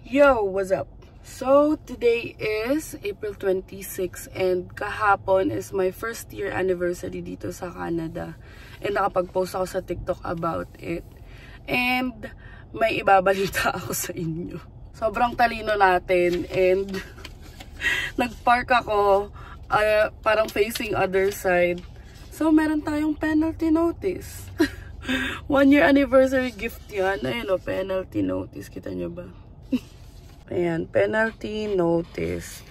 Yo, what's up? So, today is April 26 and kahapon is my first year anniversary dito sa Canada. And nakapag-post ako sa TikTok about it. And may ibabalita ako sa inyo. Sobrang talino natin and nagpark ako parang facing other side. So, meron tayong penalty notice. 1 year anniversary gift yan. Ayun o, penalty notice. Kita nyo ba? Ayan, penalty notice.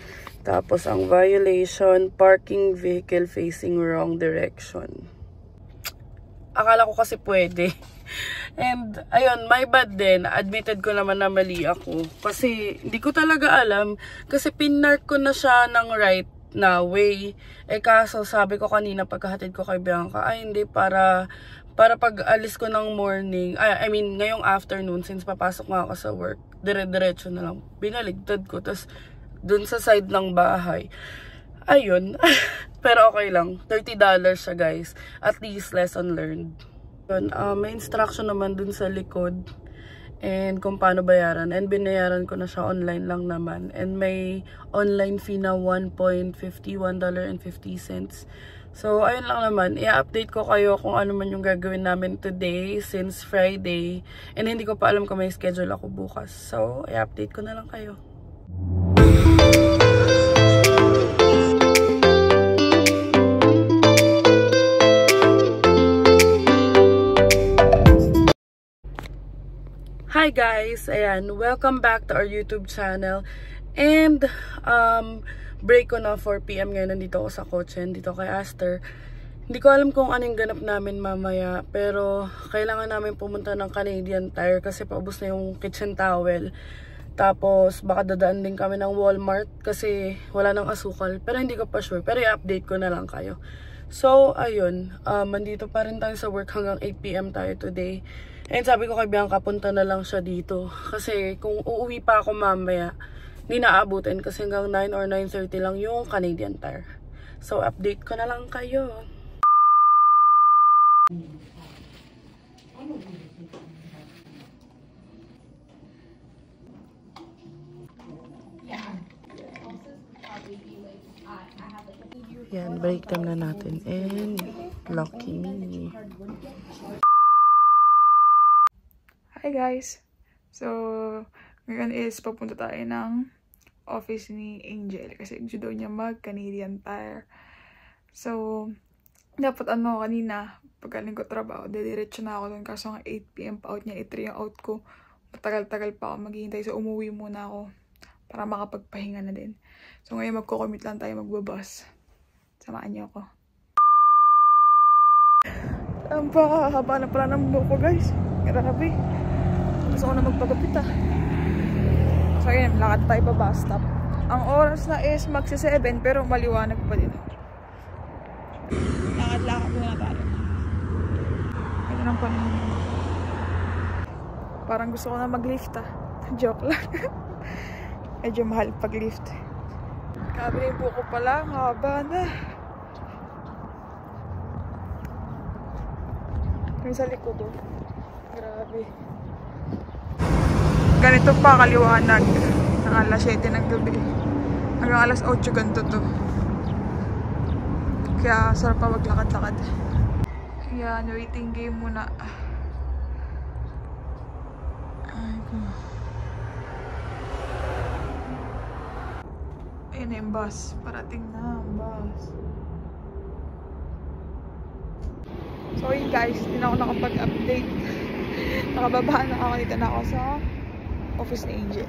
Tapos, ang violation, parking vehicle facing wrong direction. Akala ko kasi pwede. And, ayun, my bad din. Admitted ko naman na mali ako. Kasi, hindi ko talaga alam. Kasi, pinark ko na siya ng right na way. Eh, kaso, sabi ko kanina, pagkahatid ko kay Bianca, ay, hindi, para pag alis ko ng morning, I mean, ngayong afternoon, since papasok nga ako sa work, dire-diretso na lang, binaligtad ko, tapos dun sa side ng bahay, ayun, pero okay lang, $30 siya guys, at least lesson learned. Yun, may instruction naman dun sa likod, and kung paano bayaran, and binayaran ko na siya online lang naman, and may online fee na $1.50. So, ayun lang naman. I-update ko kayo kung ano man yung gagawin namin today since Friday. And hindi ko pa alam kung may schedule ako bukas. So, i-update ko na lang kayo. Hi guys! Ayan, welcome back to our YouTube channel. And, break ko na 4 PM ngayon, nandito ako sa kotse, dito kay Aster. Hindi ko alam kung anong ganap namin mamaya, pero kailangan namin pumunta ng Canadian Tire kasi paubos na yung kitchen towel. Tapos baka dadaan din kami ng Walmart kasi wala nang asukal, pero hindi ko pa sure, pero i-update ko na lang kayo. So ayun, nandito pa rin tayo sa work hanggang 8 PM tayo today. And sabi ko kay Bianca, punta na lang siya dito kasi kung uuwi pa ako mamaya, hindi naaabutin kasi hanggang 9 or 9:30 lang yung Canadian Tire. So, update ko na lang kayo. Yan, break time na natin. And, lucky me. Hi guys! So, ngayon is papunta tayo ng office ni Angel kasi gusto daw niya mag-Canadian Tire. So, dapat kanina, pagkaling ko trabaho, diretso na ako doon kaso nga 8 PM pa out niya, 8 yung out ko. Matagal-tagal pa ako maghihintay, so umuwi muna ako para makapagpahinga na din. So, ngayon magko-commute lang tayo, magbabus. Samahan niyo ako. Ang pakahaba na pala ng buhok ko guys. Grabe. Gusto ko na magpagupit So ayun, lakad tayo pa bus stop. Ang oras na is magsi-7 pero maliwanag pa din. Lakad-lakad muna tayo. Ito ng panahon. Parang gusto ko na mag-lift Joke lang. Medyo mahal pag-lift. Grabe yung buko pala, haba na. Yung sa likod Grabe. Ganito pa kaliwanag ng alas 7 ng gabi hanggang alas 8 ganito to, kaya sarap pa maglakad-lakad. Yan, waiting game muna. Ayun na yung bus, parating na ang bus. So yun guys, hindi na ako nakapag-update. Nakababa na ako, dito na ako sa office ni Angel.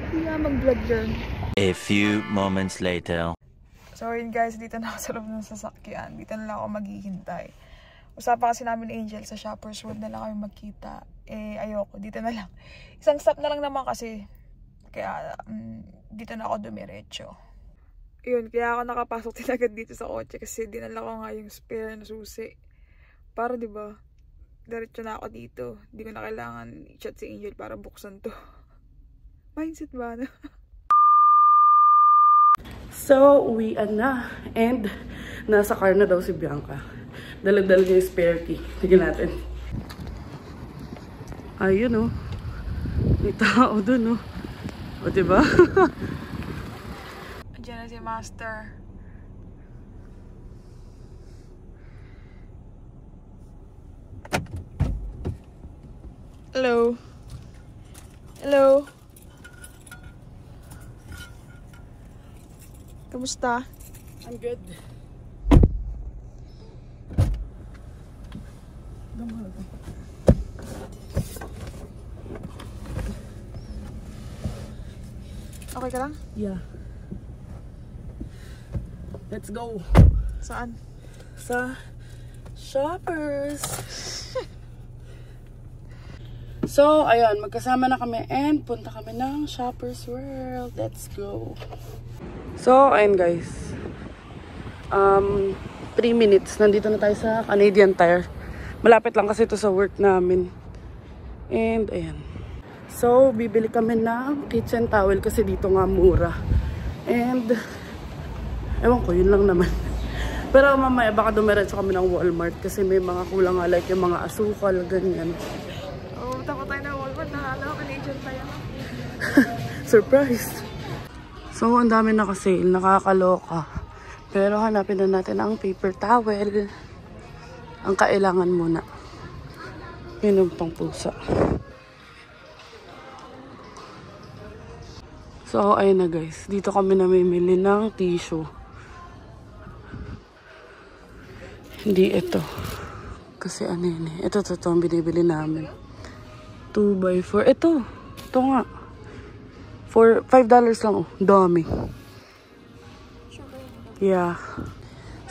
Hindi nga mag-vlog dyan. A few moments later. So yun guys, dito na ako sa loob ng sasakyan. Dito na lang ako maghihintay. Usapan kasi namin ni Angel sa Shoppers World na lang kami magkita. Eh ayoko, dito na lang. Isang stop na lang naman kasi. Kaya dito na ako dumiretso. Yun, kaya ako nakapasok din agad dito sa kotse kasi dinala ko nga yung spare na susi. Para diba, diretso na ako dito. Hindi ko na kailangan i-chat si Angel para buksan to. Mindset ba na? So, uwian na. And, nasa car na daw si Bianca. Dalag-dalag niya yung spare key. Tignan natin. Ayun May tao dun, oh. O, diba? Andiyan na si Master. Hello. Hello. Kamusta? I'm good. Okay ka lang? Yeah. Let's go. Saan? Sa Shoppers. So, ayun, magkasama na kami and punta kami ng Shoppers World. Let's go. So, ayun guys. 3 minutes. Nandito na tayo sa Canadian Tire. Malapit lang kasi ito sa work namin. And, ayan. So, bibili kami ng kitchen towel kasi dito nga mura. And, ewan ko, yun lang naman. Pero mamaya baka dumiretso kami ng Walmart kasi may mga kulang nga like yung mga asukal, ganyan. Oh, takot tayo na Walmart. Nakala ko Canadian tayo. Surprise! So, ang dami naka-sale, nakakaloka. Pero hanapin na natin ang paper towel. Ang kailangan muna. Yun yung pang pusa. So, ayun na guys. Dito kami namimili ng tissue. Hindi ito. Kasi ano yun eh. Ito ang binibili namin. 2x4. Ito nga. For $5 lang oh. Dami. Yeah.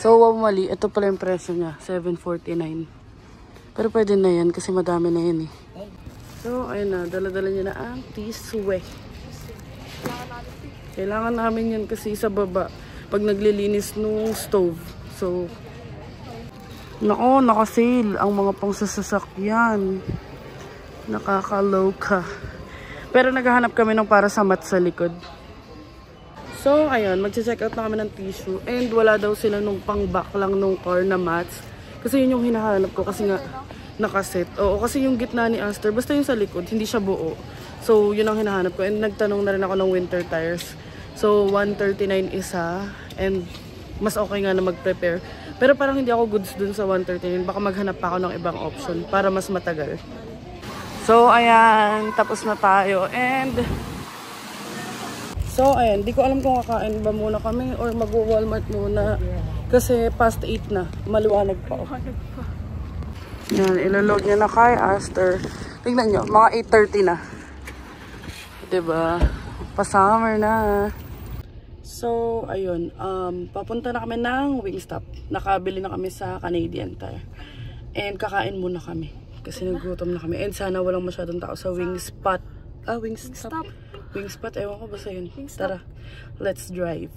So, wow mali. Ito pala yung presyo niya. $7.49. Pero pwede na yan kasi madami na yan eh. So, ayun na. Dala-dala niya na ang tissue. Kailangan namin yan kasi sa baba. Pag naglilinis nung stove. So, nako, naka-sale ang mga pang sasakyan. Nakakaloka. Pero naghahanap kami ng para sa mat sa likod. So, ayun, mag-check out na kami ng tissue. And wala daw sila nung pang-back lang nung car na mats. Kasi yun yung hinahanap ko kasi nga nakaset. Oo, kasi yung gitna ni Aster, basta yung sa likod, hindi siya buo. So, yun ang hinahanap ko. And nagtanong na rin ako ng winter tires. So, $139 isa. And mas okay nga na mag-prepare. Pero parang hindi ako goods dun sa $139. Baka maghanap pa ako ng ibang option para mas matagal. So, ayan. Tapos na tayo. And so, ayan. Di ko alam kung kakain ba muna kami or mag-Walmart muna. Kasi past 8 na. Maliwanag pa. Yan. Ilalog niya na kay Aster. Tignan nyo. Mga 8:30 na. Diba? Pa-summer na. So, ayun. Papunta na kami ng Wingstop. Nakabili na kami sa Canadian Tire. And kakain muna kami. Kasi nagutom na kami. And sana walang masyadong tao sa Wingspot. Wingstop. Wingspot. Ewan ko basta yun. Tara. Let's drive.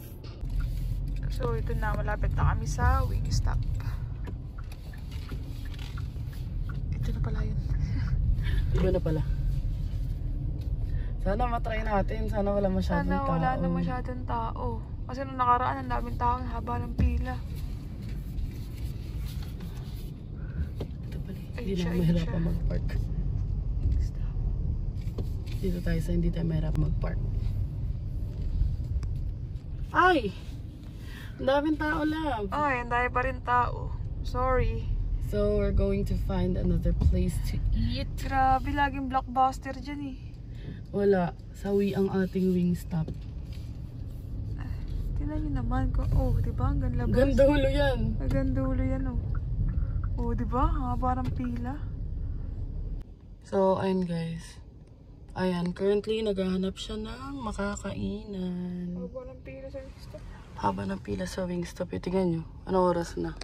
So, ito na. Malapit na kami sa Wingstop. Ito na pala yun. Iba na pala. Sana matry natin. Sana wala masyadong tao. Sana wala na masyadong tao. Kasi nung nakaraan, ang daming tao. Ang haba ng pila. Ito pala. Hindi na mahirapan mag-park. Dito tayo sa hindi tayo mahirap mag-park. Ay! Ang daming tao lang. Ay, ang dami pa rin tao. Sorry. So, we're going to find another place to eat. Grabe, laging blockbuster dyan eh. Wala. Sawi ang ating Wingstop. Tingnan nyo naman. Oh, diba? Hanggang labas. Gandulo yan. Hanggang dulo yan, oh. Oh, diba? Haba ng pila. So, ayun guys. Ayan, currently naghahanap siya ng makakainan. Haba ng pila sa Wingstop. Haba ng pila sa Wingstop. Tingnan nyo. Anong oras na?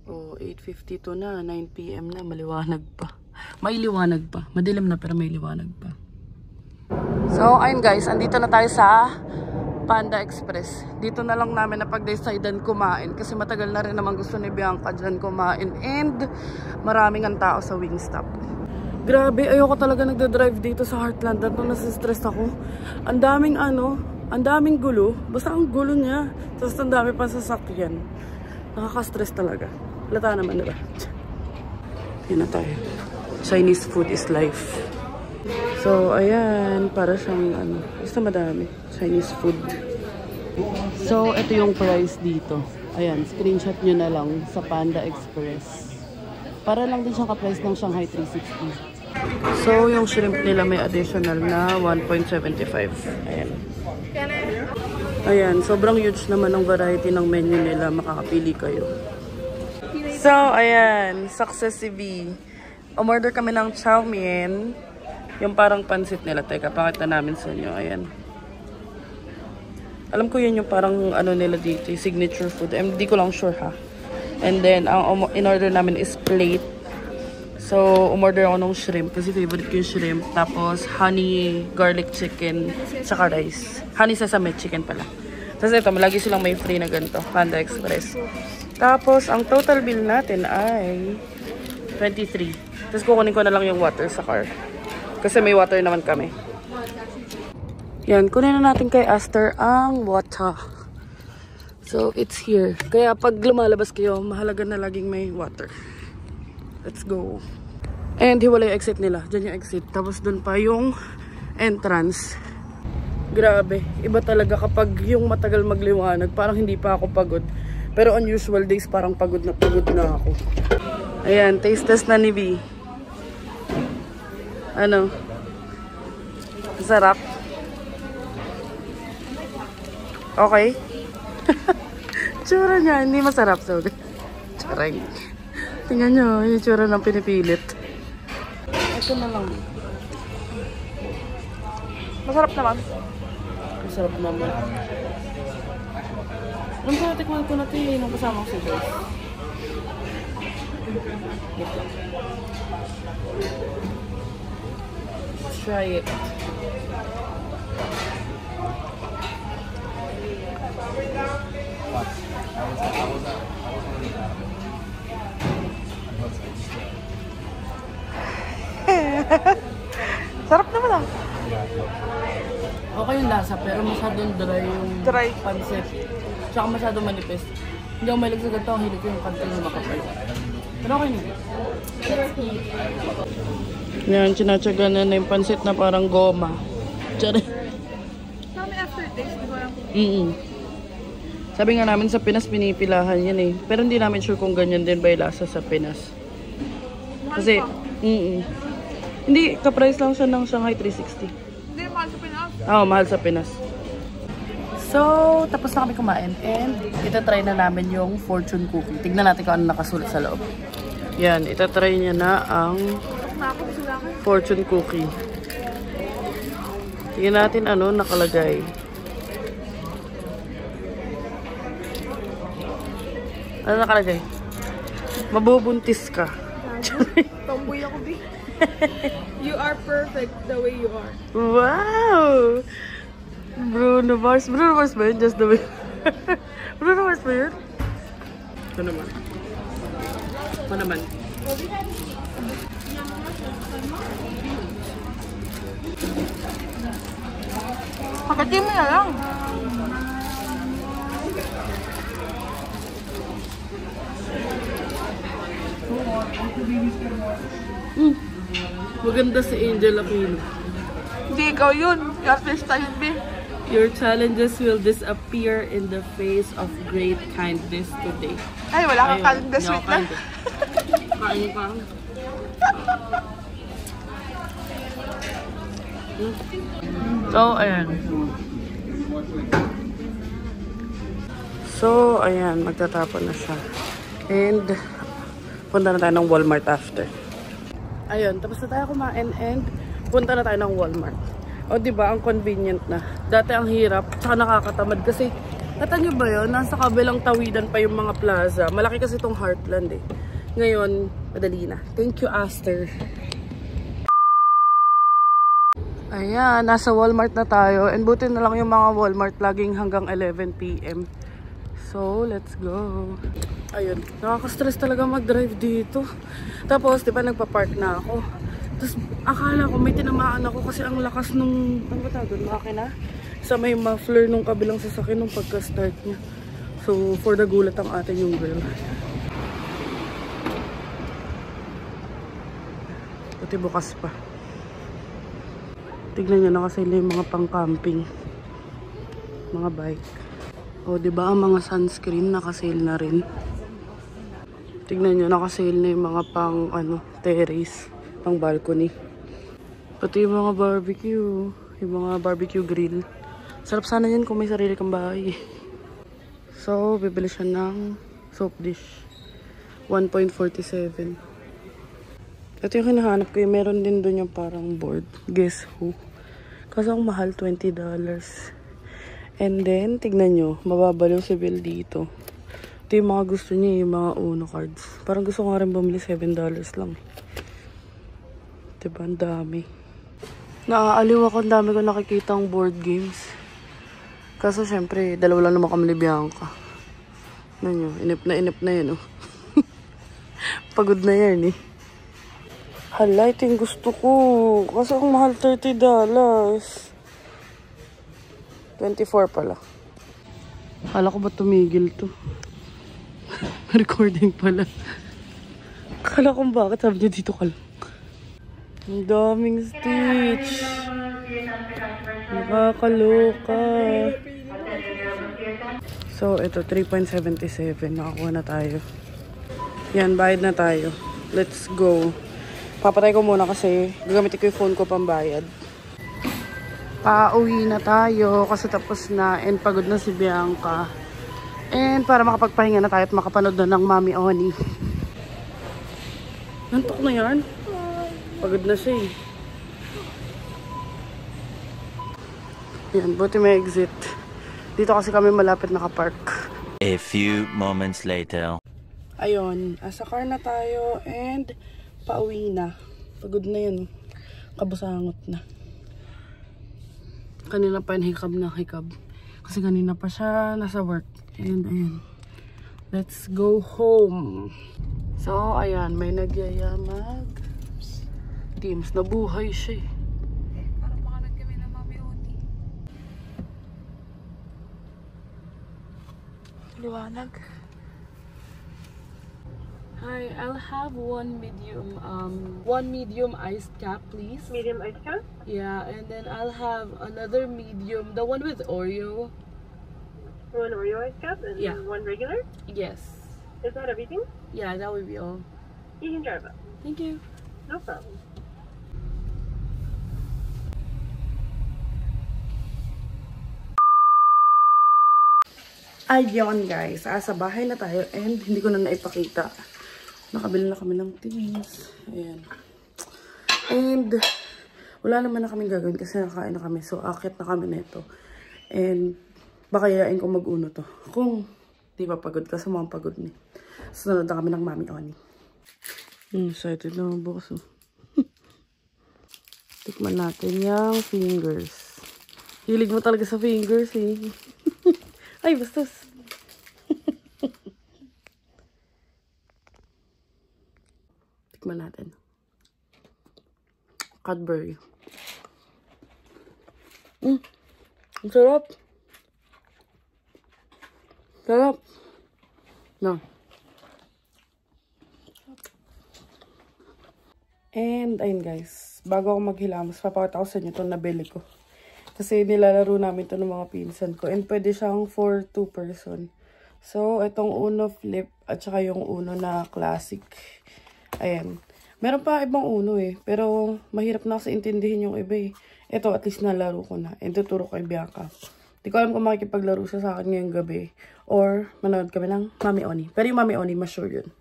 Oh, 8:52 na. 9 PM na. Maliwanag pa. May liwanag pa. Madilim na pero may liwanag pa. So, ayun guys. Andito na tayo sa Panda Express. Dito na lang namin na pag-decidean kumain. Kasi matagal na rin naman gusto ni Bianca dyan kumain. And maraming ang tao sa Wingstop. Grabe, ayoko talaga nagda-drive dito sa Heartland. Dato nasa-stress ako. Ang daming ang daming gulo. Basta ang gulo niya. Tapos ang dami pa sasakyan. Nakaka-stress talaga. Lata naman, diba? Yan na tayo. Chinese food is life. So, ayan. Para siyang, ano, basta madami. Chinese food. So, ito yung price dito. Ayan, screenshot nyo na lang sa Panda Express. Para lang din siyang ka-price ng Shanghai 360. So, yung shrimp nila may additional na 1.75. Ayan. Ayan, sobrang huge naman ang variety ng menu nila. Makakapili kayo. So, ayan. Success si V. Umorder kami ng chow mein. Yung parang pansit nila. Teka, pakita namin sa inyo. Ayan. Alam ko yun yung parang ano nila dito. Signature food. Hindi ko lang sure ha. And then, ang in-order namin is plate. So, umorder ako ng shrimp. Kasi favorite ko yung shrimp. Tapos, honey garlic chicken. Tsaka rice. Honey sesame chicken pala. Tapos ito, lagi silang may free na ganito. Panda Express. Tapos, ang total bill natin ay 23. Tapos kukunin ko na lang yung water sa car. Kasi may water naman kami. Yan, kunin na natin kay Aster ang water. So, it's here. Kaya pag lumalabas kayo, mahalaga na laging may water. Let's go. And hiwalay yung exit nila. Diyan yung exit. Tapos dun pa yung entrance. Grabe. Iba talaga kapag yung matagal magliwanag. Parang hindi pa ako pagod. Pero on usual days, parang pagod na ako. Ayan, taste test na ni V. Ano? Sarap. Okay. Tsura niya, hindi masarap. So, tsaring. Tingnan nyo, yung tsura ng pinipilit. Ito na lang. Masarap naman. Masarap naman. Nung pinatikman ko na ito nung kasama ko si Joyce. Let's try it. Sarap naman ah. Okay yung lasa pero masyadong dry yung pansit. Tsaka masyadong manipis. Hindi ako mahilig sa ganito. Ang hilig ko yung kantil na makapal. Pero okay na. Yan, sinatsaga na yung pansit na parang goma. Tsara. Kami aftertaste, di ba? Sabi nga namin sa Pinas pinipilahan yan eh. Pero hindi namin sure kung ganyan din ba yung lasa sa Pinas. Kasi, hindi, ka-price lang siya ng Shanghai 360. Hindi, mahal sa Pinas. Oo, mahal sa Pinas. So, tapos na kami kumain and itatry na namin yung fortune cookie. Tignan natin kung ano nakasulat sa loob. Yan, itatry niya na ang fortune cookie. Tignan natin ano nakalagay. Ano nakalagay? Mabubuntis ka. Tomboy ako, B. You are perfect the way you are. Wow! Bruno Mars. Bruno Mars ba yun? Just the way. Bruno Mars ba yun? Ito naman. Ito naman. Pagkati mo na lang. Maganda si Angel Aquino. Hindi ikaw yun. Your style, B. Your challenges will disappear in the face of great kindness today. Ay, wala kang kalenda sweet na. Kain pa. So, ayan. So, ayan. Magtatapon na siya. And, punta na tayo ng Walmart after. Ayun, tapos na tayo kumain and punta na tayo ng Walmart. O, diba, ang convenient na. Dati ang hirap, tsaka nakakatamad kasi, nata nyo ba yun? Nasa kabilang tawidan pa yung mga plaza. Malaki kasi itong Heartland eh. Ngayon, madali na. Thank you, Aster. Ayan, nasa Walmart na tayo. And buti na lang yung mga Walmart laging hanggang 11 PM. So, let's go. Ayun, nakaka-stress talaga mag-drive dito. Tapos, di ba, nagpa-park na ako. Tapos, akala ko may tinamaan ako kasi ang lakas nung, ano ba tawag, makina? Sa may muffler nung kabilang sasakyan nung pagka-start niya. So, for the gulat ang atin yung girl. Buti bukas pa. Tignan nyo, nakasale yung mga pang-camping. Mga bike. O, diba ang mga sunscreen nakasale na rin. Tignan nyo, nakasale na yung mga pang, terrace. Pang balcony. Pati yung mga barbecue. Yung mga barbecue grill. Sarap sana yan kung may sarili kang bahay. So, bibili siya ng soap dish. 1.47. Ito yung hinahanap ko. Meron din doon yung parang board. Guess who? Kasi ang mahal, $20. And then, tignan nyo. Mababaliw si Bill dito. Ito yung mga gusto niya, yung mga Uno cards. Parang gusto ko nga rin bumili $7 lang. Diba? Ang dami. Naaaliw ako. Ang dami ko nakikitang board games. Kaso syempre, dalawa lang naman kami ni Bianca. Ano nyo? Inip na yan, oh. Pagod na yan, eh. Hala, ito yung gusto ko. Kasi ang mahal $30. 24 pala. Kala ko ba tumigil to? Recording pala. Kala ko bakit sabi niya dito ka lang. Ang daming Stitch. Nakakaloka. So, ito 3.77. Nakakuha na tayo. Yan, bayad na tayo. Let's go. Papatay ko muna kasi gagamitin ko yung phone ko pambayad. Pauwi na tayo kasi tapos na and pagod na si Bianca. And para makapagpahinga na tayo at makapanood na ng Mami Oni. Nantok na yan. Pagod na siya eh. Yan, buti may exit. Dito kasi kami malapit nakapark. A few moments later. Ayun, sa car na tayo and pauwi na. Pagod na yan. Kabusangot na. Kanina pa yung hikab. Kasi kanina pa siya nasa work. And ayan. Let's go home. So, ayan. May nagyayamag. Teams, nabuhay siya eh. Parang makalag kami ng Mami Oni. Liwanag. Hi, I'll have one medium iced cap, please. Medium iced cap? Yeah, and then I'll have another medium, the one with Oreo. One Oreo iced cap and Yeah. one regular? Yes. Is that everything? Yeah, that would be all. You can drive up. Thank you. No problem. Ayun guys, sa bahay na tayo and hindi ko na naipakita. Nakabili na kami ng things. Ayan. And wala naman na kaming gagawin kasi nakain na kami. So, akit na kami nito. And baka yayain ko mag-uno to. Kung di ba pagod kasi mga pagod ni. Sunod na kami ng Mami Oni. Excited na bukas. Oh. Tikman natin yung fingers. Hilig mo talaga sa fingers eh. Ay, bastos. Tikman natin. Cadbury. Ang sarap. Sarap. No. And, ayun guys. Bago ako maghilamos, papakita ko sa inyo itong nabili ko. Kasi nilalaro namin ito ng mga pinsan ko. And pwede siyang for 2 person. So, itong Uno Flip at saka yung Uno na classic. Ayan. Meron pa ibang Uno eh. Pero mahirap na kasi intindihin yung iba eh. Ito at least nalaro ko na. And tuturo kay Bianca. Di ko alam kung makikipaglaro siya sa akin ngayong gabi. Or manood kami ng Mami Oni. Pero yung Mami Oni, mas sure yun.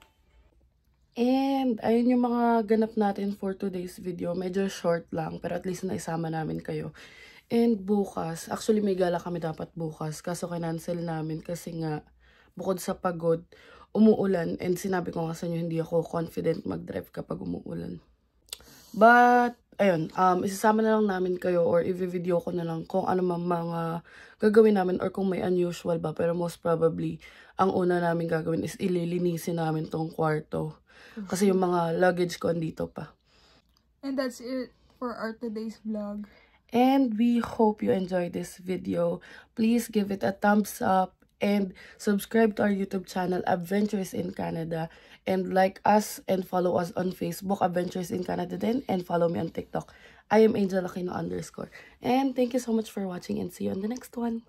And ayun yung mga ganap natin for today's video. Medyo short lang. Pero at least naisama namin kayo. And bukas, actually may gala kami dapat bukas. Kaso kinancel namin kasi nga bukod sa pagod, umuulan. And sinabi ko nga sa inyo, hindi ako confident mag-drive kapag umuulan. But, ayun, isasama na lang namin kayo or i-video ko na lang kung ano mga gagawin namin or kung may unusual ba. Pero most probably, ang una namin gagawin is ililinisin namin tong kwarto. Kasi yung mga luggage ko andito pa. And that's it for our today's vlog. And we hope you enjoyed this video. Please give it a thumbs up and subscribe to our YouTube channel, Adventures in Canada. And like us and follow us on Facebook, Adventures in Canada din. And follow me on TikTok, I am Angel Aquino _. And thank you so much for watching and see you on the next one.